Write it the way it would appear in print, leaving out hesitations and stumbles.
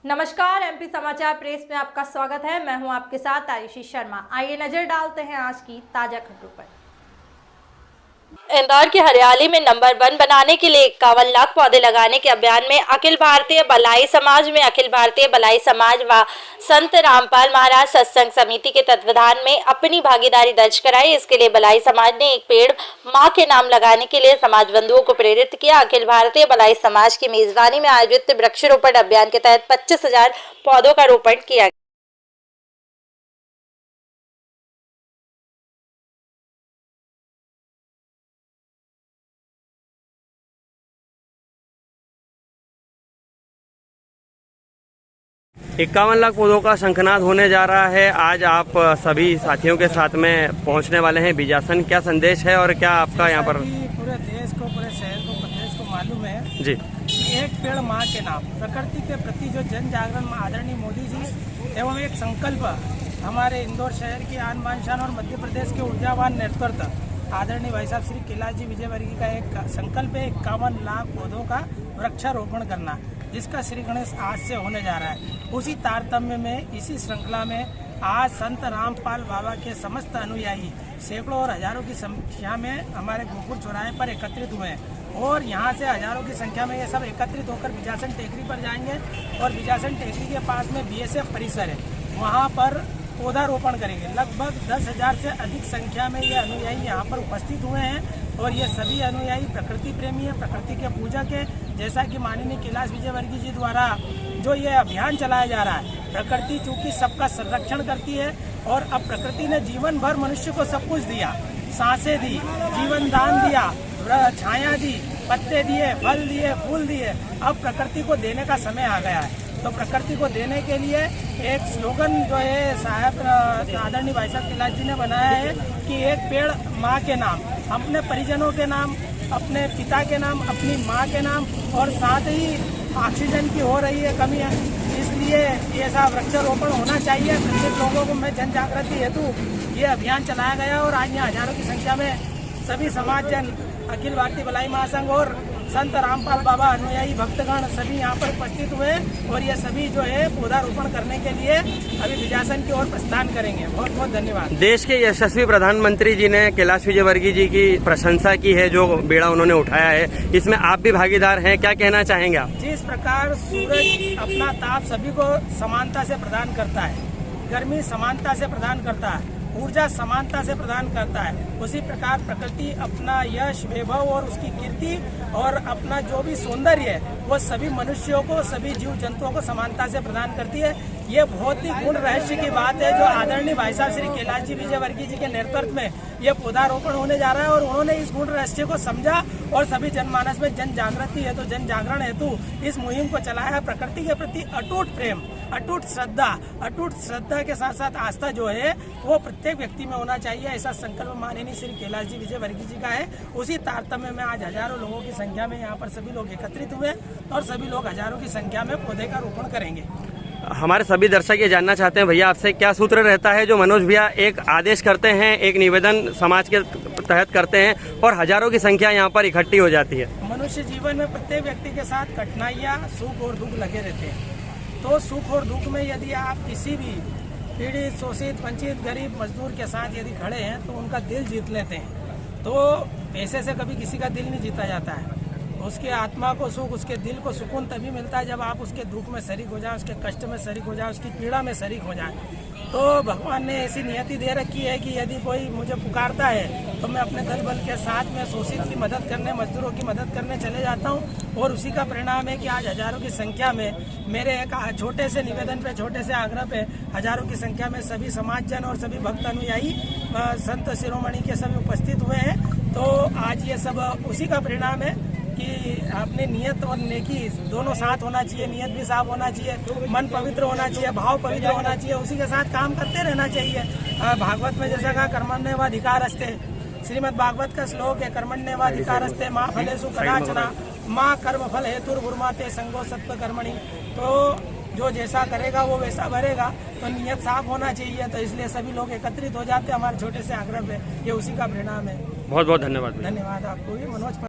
नमस्कार, एमपी समाचार प्रेस में आपका स्वागत है। मैं हूं आपके साथ आयुषी शर्मा। आइए नजर डालते हैं आज की ताजा खबरों पर। इंदौर की हरियाली में नंबर 1 बनाने के लिए 51 लाख पौधे लगाने के अभियान में अखिल भारतीय भलाई समाज व संत रामपाल महाराज सत्संग समिति के तत्वाधान में अपनी भागीदारी दर्ज कराई। इसके लिए भलाई समाज ने एक पेड़ मां के नाम लगाने के लिए समाज बंधुओं को प्रेरित किया। अखिल भारतीय भलाई समाज की मेजबानी में आयोजित वृक्षारोपण अभियान के तहत 25,000 पौधों का रोपण किया। इक्यावन लाख पौधों का शंखनाद होने जा रहा है। आज आप सभी साथियों के साथ में पहुंचने वाले हैं बीजासन। क्या संदेश है और क्या आपका यहाँ पर? पूरे देश को, पूरे शहर को, प्रदेश को मालूम है जी, एक पेड़ माँ के नाम प्रकृति के प्रति जो जन जागरण आदरणीय मोदी जी एवं एक संकल्प हमारे इंदौर शहर की आन बान शान और मध्य प्रदेश के ऊर्जावान नेतृत्व आदरणीय भाई साहब श्री कैलाश जी विजयवर्गीय का एक संकल्प है 51 लाख पौधों का वृक्षारोपण करना, जिसका श्री गणेश आज से होने जा रहा है। उसी तारतम्य में इसी श्रृंखला में आज संत रामपाल बाबा के समस्त अनुयायी सैकड़ों और हजारों की संख्या में हमारे गोकुल चौराहे पर एकत्रित हुए हैं और यहाँ से हजारों की संख्या में ये सब एकत्रित होकर बिजासन टेकरी पर जाएंगे और बिजासन टेकरी के पास में बीएसएफ परिसर है, वहाँ पर पौधारोपण करेंगे। लगभग 10,000 से अधिक संख्या में ये अनुयायी यहाँ पर उपस्थित हुए हैं और ये सभी अनुयायी प्रकृति प्रेमी है, प्रकृति के पूजक है। जैसा कि माननीय कैलाश विजयवर्गीय जी द्वारा जो ये अभियान चलाया जा रहा है, प्रकृति चूँकि सबका संरक्षण करती है और अब प्रकृति ने जीवन भर मनुष्य को सब कुछ दिया, सांसें दी, जीवन दान दिया, छाया दी, पत्ते दिए, फल दिए, फूल दिए। अब प्रकृति को देने का समय आ गया है। तो प्रकृति को देने के लिए एक स्लोगन जो है साहब आदरणीय भाई साहब कैलाश जी ने बनाया है कि एक पेड़ माँ के नाम, अपने परिजनों के नाम, अपने पिता के नाम, अपनी माँ के नाम, और साथ ही ऑक्सीजन की हो रही है कमी है, इसलिए ऐसा वृक्षारोपण होना चाहिए। प्रत्येक लोगों को मैं जन जागृति हेतु ये अभियान चलाया गया और आज यहाँ हजारों की संख्या में सभी समाज जन, अखिल भारतीय भलाई महासंघ और संत रामपाल बाबा अनुयायी भक्तगण सभी यहाँ पर उपस्थित हुए और ये सभी जो है पौधारोपण करने के लिए अभी बिजासन की ओर प्रस्थान करेंगे। बहुत बहुत धन्यवाद। देश के यशस्वी प्रधानमंत्री जी ने कैलाश विजयवर्गीय जी की प्रशंसा की है, जो बेड़ा उन्होंने उठाया है, इसमें आप भी भागीदार हैं, क्या कहना चाहेंगे आप? जिस प्रकार सूरज अपना ताप सभी को समानता से प्रदान करता है, गर्मी समानता से प्रदान करता है, ऊर्जा समानता से प्रदान करता है, उसी प्रकार प्रकृति अपना यश, वैभव और उसकी कीर्ति और अपना जो भी सौंदर्य है वो सभी मनुष्यों को, सभी जीव जंतुओं को समानता से प्रदान करती है। ये बहुत ही गुण रहस्य की बात है जो आदरणीय भाई साहब श्री कैलाश जी विजयवर्गीय जी के नेतृत्व में ये पौधारोपण होने जा रहा है और उन्होंने इस गुण रहस्य को समझा और सभी जनमानस में जन जागृति है तो जन जागरण हेतु इस मुहिम को चलाया है। प्रकृति के प्रति अटूट प्रेम, अटूट श्रद्धा के साथ साथ आस्था जो है वो प्रत्येक व्यक्ति में होना चाहिए, ऐसा संकल्प माननीय श्री कैलाश जी विजयवर्गीय जी का है। उसी तारतम्य में आज हजारों लोगों की संख्या में यहाँ पर सभी लोग एकत्रित हुए और सभी लोग हजारों की संख्या में पौधे का रोपण करेंगे। हमारे सभी दर्शक ये जानना चाहते हैं भैया आपसे, क्या सूत्र रहता है जो मनोज भैया एक आदेश करते हैं, एक निवेदन समाज के तहत करते हैं और हजारों की संख्या यहाँ पर इकट्ठी हो जाती है? मनुष्य जीवन में प्रत्येक व्यक्ति के साथ कठिनाइयाँ, सुख और दुख लगे रहते हैं। तो सुख और दुख में यदि आप किसी भी पीड़ित, शोषित, वंचित, गरीब, मजदूर के साथ यदि खड़े हैं तो उनका दिल जीत लेते हैं। तो पैसे से कभी किसी का दिल नहीं जीता जाता है, उसके आत्मा को सुख, उसके दिल को सुकून तभी मिलता है जब आप उसके दुख में शरीक हो जाए, उसके कष्ट में शरीक हो जाए, उसकी पीड़ा में शरीक हो जाए। तो भगवान ने ऐसी नियति दे रखी है कि यदि कोई मुझे पुकारता है तो मैं अपने दल बल के साथ में शोषित की मदद करने, मजदूरों की मदद करने चले जाता हूँ और उसी का परिणाम है कि आज हजारों की संख्या में मेरे एक छोटे से निवेदन पे, छोटे से आग्रह पे हजारों की संख्या में सभी समाजजन और सभी भक्त अनुयायी संत शिरोमणि के सभी उपस्थित हुए हैं। तो आज ये सब उसी का परिणाम है कि अपनी नियत और नेकी दोनों साथ होना चाहिए, नियत भी साफ होना चाहिए, मन पवित्र होना चाहिए, भाव पवित्र होना चाहिए, उसी के साथ काम करते रहना चाहिए। भागवत में जैसा कहा कर्मण्येवाधिकारस्ते, श्रीमद् भागवत का श्लोक है कर्मण्येवाधिकारस्ते माँ फलेषु कदाचन माँ कर्म फल हेतुर्भुर्माते संगो सत्व कर्मणि। तो जो जैसा करेगा वो वैसा भरेगा, तो नियत साफ होना चाहिए। तो इसलिए सभी लोग एकत्रित हो जाते हैं हमारे छोटे से आग्रह पे, ये उसी का परिणाम है। बहुत बहुत धन्यवाद। धन्यवाद आपको भी मनोज।